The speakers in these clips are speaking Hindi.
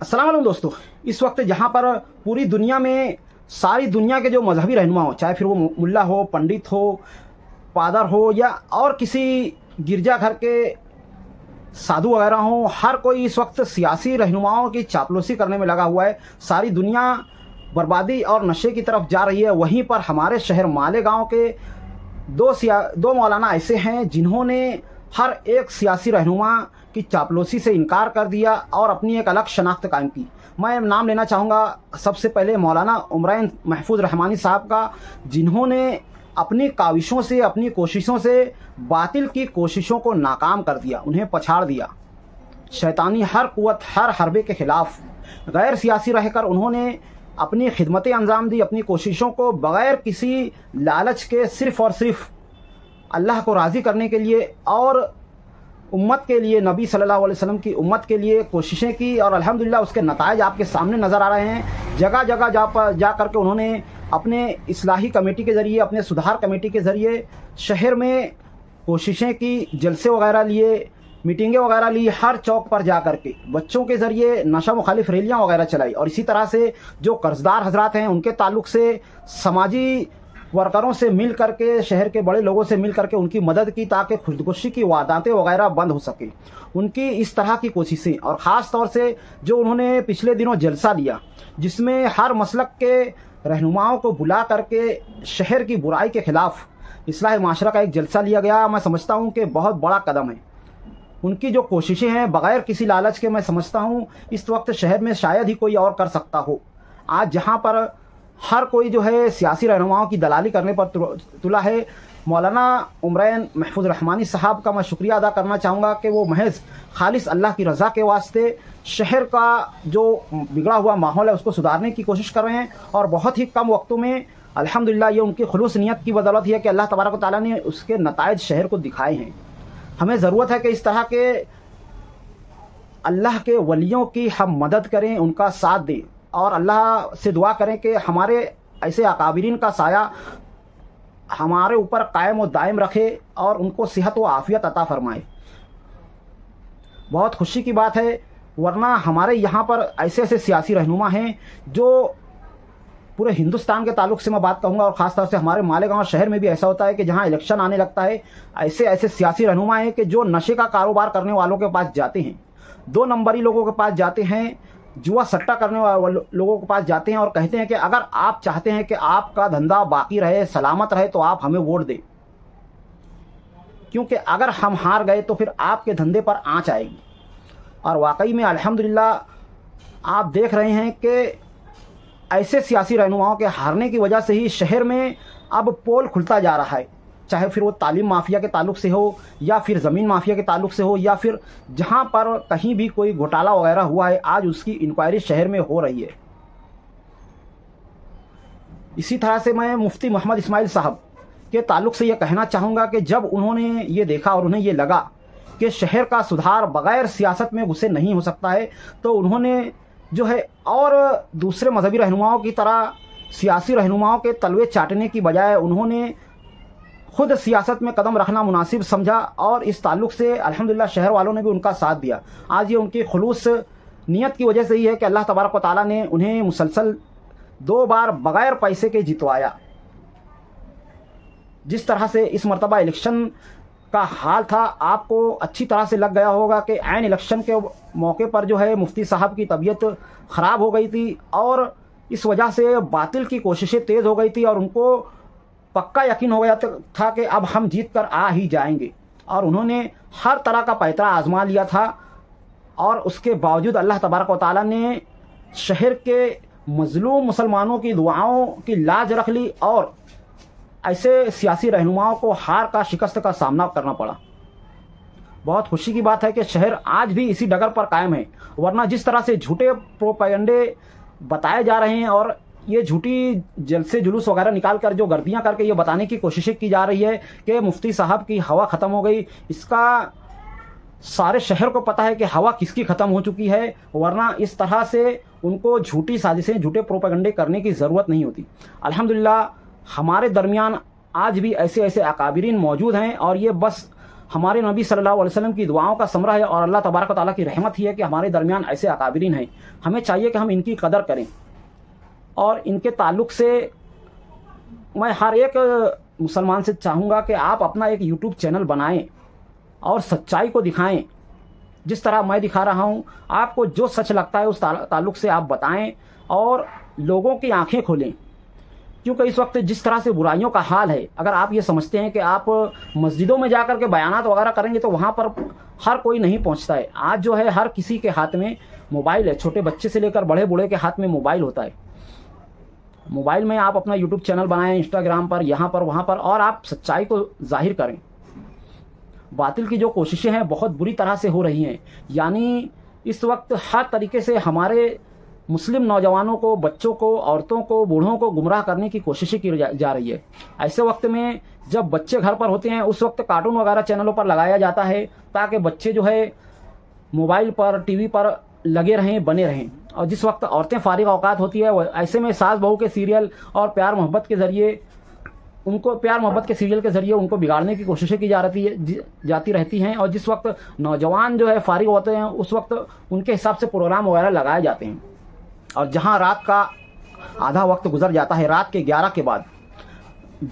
अस्सलाम वालेकुम दोस्तों। इस वक्त जहाँ पर पूरी दुनिया में सारी दुनिया के जो मजहबी रहनुमा हो, चाहे फिर वो मुल्ला हो, पंडित हो, पादर हो या और किसी गिरजाघर के साधु वगैरह हो, हर कोई इस वक्त सियासी रहनुमाओं की चापलूसी करने में लगा हुआ है। सारी दुनिया बर्बादी और नशे की तरफ जा रही है। वहीं पर हमारे शहर मालेगांव के दो मौलाना ऐसे हैं जिन्होंने हर एक सियासी रहनुमा की चापलूसी से इनकार कर दिया और अपनी एक अलग शनाख्त कायम की। मैं नाम लेना चाहूँगा सबसे पहले मौलाना उमरैन महफूज रहमानी साहब का, जिन्होंने अपनी काविशों से, अपनी कोशिशों से बातिल की कोशिशों को नाकाम कर दिया, उन्हें पछाड़ दिया। शैतानी हर कुव्वत, हर हरबे के खिलाफ गैर सियासी रहकर उन्होंने अपनी खिदमतें अंजाम दी, अपनी कोशिशों को बग़ैर किसी लालच के सिर्फ़ और सिर्फ अल्लाह को राज़ी करने के लिए और उम्मत के लिए, नबी सल्लल्लाहु अलैहि वसल्लम की उम्मत के लिए कोशिशें की और अल्हम्दुलिल्लाह उसके नताइज आपके सामने नज़र आ रहे हैं। जगह जगह जा कर के उन्होंने अपने इस्लाही कमेटी के ज़रिए, अपने सुधार कमेटी के ज़रिए शहर में कोशिशें की, जलसे वगैरह लिए, मीटिंगें वगैरह ली, हर चौक पर जा कर के बच्चों के ज़रिए नशा मुखालिफ रैलियाँ वगैरह चलाई। और इसी तरह से जो कर्जदार हजरात हैं उनके ताल्लुक़ से समाजी वर्करों से मिल करके, शहर के बड़े लोगों से मिल करके उनकी मदद की ताकि खुदकुशी की वारदातें वगैरह बंद हो सके। उनकी इस तरह की कोशिशें, और ख़ास तौर से जो उन्होंने पिछले दिनों जलसा लिया जिसमें हर मसलक के रहनुमाओं को बुला करके शहर की बुराई के ख़िलाफ़ इस्लाह माशरा का एक जलसा लिया गया, मैं समझता हूँ कि बहुत बड़ा कदम है। उनकी जो कोशिशें हैं बग़ैर किसी लालच के, मैं समझता हूँ इस वक्त शहर में शायद ही कोई और कर सकता हो। आज जहाँ पर हर कोई जो है सियासी रहनुमाओं की दलाली करने पर तुला है, मौलाना उमरैन महफूज रहमानी साहब का मैं शुक्रिया अदा करना चाहूँगा कि वो महज खालिस अल्लाह की रज़ा के वास्ते शहर का जो बिगड़ा हुआ माहौल है उसको सुधारने की कोशिश कर रहे हैं। और बहुत ही कम वक्तों में अल्हम्दुलिल्लाह ये उनकी खुलूस नियत की बदौलत है कि अल्लाह तबारक व तआला ने उसके नताइज शहर को दिखाए हैं। हमें ज़रूरत है कि इस तरह के अल्लाह के वलियों की हम मदद करें, उनका साथ दें और अल्लाह से दुआ करें कि हमारे ऐसे अकाबिरीन का साया हमारे ऊपर कायम और दायम रखे और उनको सेहत व आफ़ियत अता फरमाए। बहुत खुशी की बात है, वरना हमारे यहाँ पर ऐसे ऐसे सियासी रहनुमा हैं जो पूरे हिंदुस्तान के ताल्लुक़ से मैं बात कहूँगा और ख़ास तौर से हमारे मालेगांव शहर में भी ऐसा होता है कि जहाँ इलेक्शन आने लगता है ऐसे ऐसे सियासी रहनुमा हैं कि जो नशे का कारोबार करने वालों के पास जाते हैं, 2 नंबरी लोगों के पास जाते हैं, जुआ सट्टा करने वाले लोगों के पास जाते हैं और कहते हैं कि अगर आप चाहते हैं कि आपका धंधा बाकी रहे, सलामत रहे, तो आप हमें वोट दें, क्योंकि अगर हम हार गए तो फिर आपके धंधे पर आंच आएगी। और वाकई में अल्हम्दुलिल्लाह आप देख रहे हैं कि ऐसे सियासी रहनुमाओं के हारने की वजह से ही शहर में अब पोल खुलता जा रहा है, चाहे फिर वो तालीम माफिया के ताल्लुक़ से हो या फिर ज़मीन माफिया के ताल्लुक़ से हो या फिर जहाँ पर कहीं भी कोई घोटाला वगैरह हुआ है, आज उसकी इंक्वायरी शहर में हो रही है। इसी तरह से मैं मुफ्ती मोहम्मद इस्माइल साहब के ताल्लुक़ से ये कहना चाहूँगा कि जब उन्होंने ये देखा और उन्हें ये लगा कि शहर का सुधार बग़ैर सियासत में उसे नहीं हो सकता है, तो उन्होंने जो है और दूसरे मजहबी रहनुमाओं की तरह सियासी रहनुमाओं के तलवे चाटने की बजाय उन्होंने खुद सियासत में कदम रखना मुनासिब समझा और इस ताल्लुक़ से अल्हम्दुलिल्लाह शहर वालों ने भी उनका साथ दिया। आज ये उनकी खुलूस नियत की वजह से ही है कि अल्लाह तबारक व तआला ने उन्हें मुसलसल 2 बार बग़ैर पैसे के जितवाया। जिस तरह से इस मरतबा इलेक्शन का हाल था, आपको अच्छी तरह से लग गया होगा कि ऐन इलेक्शन के मौके पर जो है मुफ्ती साहब की तबीयत ख़राब हो गई थी और इस वजह से बातिल की कोशिशें तेज़ हो गई थी और उनको पक्का यकीन हो गया था कि अब हम जीत कर आ ही जाएंगे। और उन्होंने हर तरह का पैतरा आजमा लिया था और उसके बावजूद अल्लाह तबारक व तआला ने शहर के मजलूम मुसलमानों की दुआओं की लाज रख ली और ऐसे सियासी रहनुमाओं को हार का, शिकस्त का सामना करना पड़ा। बहुत खुशी की बात है कि शहर आज भी इसी डगर पर कायम है, वरना जिस तरह से झूठे प्रोपेगेंडे बताए जा रहे हैं और ये झूठी जलसे जुलूस वगैरह निकाल कर जो गर्दियां करके ये बताने की कोशिशें की जा रही है कि मुफ्ती साहब की हवा ख़त्म हो गई, इसका सारे शहर को पता है कि हवा किसकी ख़त्म हो चुकी है, वरना इस तरह से उनको झूठी साजिशें, झूठे प्रोपेगेंडे करने की ज़रूरत नहीं होती। अल्हम्दुलिल्लाह हमारे दरमियान आज भी ऐसे ऐसे अकाबिरीन मौजूद हैं और ये बस हमारे नबी सल्लल्लाहु अलैहि वसल्लम की दुआओं का समरा है और अल्लाह तबारक व तआला की रहमत ही है कि हमारे दरमियान ऐसे अकाबिरीन हैं। हमें चाहिए कि हम इनकी कदर करें और इनके ताल्लुक़ से मैं हर एक मुसलमान से चाहूँगा कि आप अपना एक यूट्यूब चैनल बनाएं और सच्चाई को दिखाएं। जिस तरह मैं दिखा रहा हूँ, आपको जो सच लगता है उस ताल्लुक़ से आप बताएं और लोगों की आंखें खोलें। क्योंकि इस वक्त जिस तरह से बुराइयों का हाल है, अगर आप ये समझते हैं कि आप मस्जिदों में जाकर के बयानात वगैरह करेंगे तो वहाँ पर हर कोई नहीं पहुँचता है। आज जो है हर किसी के हाथ में मोबाइल है, छोटे बच्चे से लेकर बड़े बूढ़े के हाथ में मोबाइल होता है। मोबाइल में आप अपना यूट्यूब चैनल बनाएं, इंस्टाग्राम पर, यहाँ पर, वहाँ पर, और आप सच्चाई को जाहिर करें। बातिल की जो कोशिशें हैं बहुत बुरी तरह से हो रही हैं। यानी इस वक्त हर तरीके से हमारे मुस्लिम नौजवानों को, बच्चों को, औरतों को, बूढ़ों को गुमराह करने की कोशिशें की जा रही है। ऐसे वक्त में जब बच्चे घर पर होते हैं उस वक्त कार्टून वगैरह चैनलों पर लगाया जाता है ताकि बच्चे जो है मोबाइल पर, टीवी पर लगे रहें, बने रहें। और जिस वक्त औरतें फारिग औकात होती है ऐसे में सास बहू के सीरियल और प्यार मोहब्बत के सीरियल के जरिए उनको बिगाड़ने की कोशिशें की जाती रहती हैं। और जिस वक्त नौजवान जो है फारिग होते हैं उस वक्त उनके हिसाब से प्रोग्राम वगैरह लगाए जाते हैं। और जहां रात का आधा वक्त गुजर जाता है, रात के 11 के बाद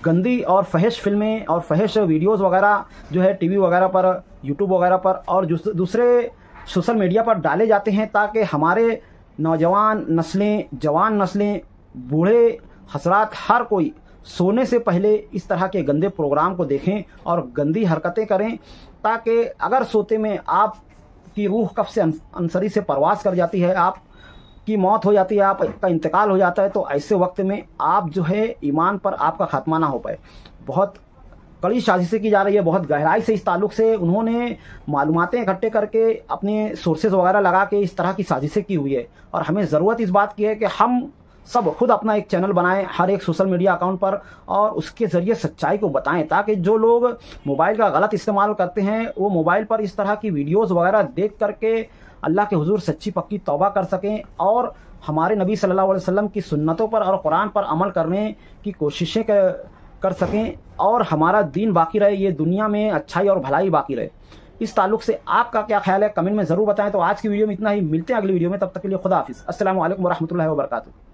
गंदी और फहिश फिल्में और फहिश वीडियोस वगैरह जो है टीवी वगैरह पर, यूट्यूब वगैरह पर और दूसरे सोशल मीडिया पर डाले जाते हैं ताकि हमारे नौजवान नस्लें, जवान नस्लें, बूढ़े हजरात, हर कोई सोने से पहले इस तरह के गंदे प्रोग्राम को देखें और गंदी हरकतें करें, ताकि अगर सोते में आपकी रूह कब्ज़ से अंसरी से परवास कर जाती है, आप की मौत हो जाती है, आपका इंतकाल हो जाता है, तो ऐसे वक्त में आप जो है ईमान पर आपका खात्मा ना हो पाए। बहुत कड़ी साजिशें की जा रही है, बहुत गहराई से इस ताल्लुक से उन्होंने मालूमातें इकट्ठे करके अपने सोर्सेज वगैरह लगा के इस तरह की साजिशें की हुई है। और हमें ज़रूरत इस बात की है कि हम सब खुद अपना एक चैनल बनाएं हर एक सोशल मीडिया अकाउंट पर और उसके ज़रिए सच्चाई को बताएं, ताकि जो लोग मोबाइल का गलत इस्तेमाल करते हैं वो मोबाइल पर इस तरह की वीडियोज़ वगैरह देख करके अल्लाह के हुजूर सच्ची पक्की तौबा कर सकें और हमारे नबी सल्लल्लाहु अलैहि वसल्लम की सुन्नतों पर और कुरान पर अमल करने की कोशिशें कर सकें और हमारा दीन बाकी रहे, ये दुनिया में अच्छाई और भलाई बाकी रहे। इस ताल्लुक से आपका क्या ख्याल है कमेंट में ज़रूर बताएं। तो आज की वीडियो में इतना ही, मिलते हैं अगली वीडियो में, तब तक के लिए खुदा हाफिज़। अस्सलामु अलैकुम व रहमतुल्लाहि व बरकातुहू।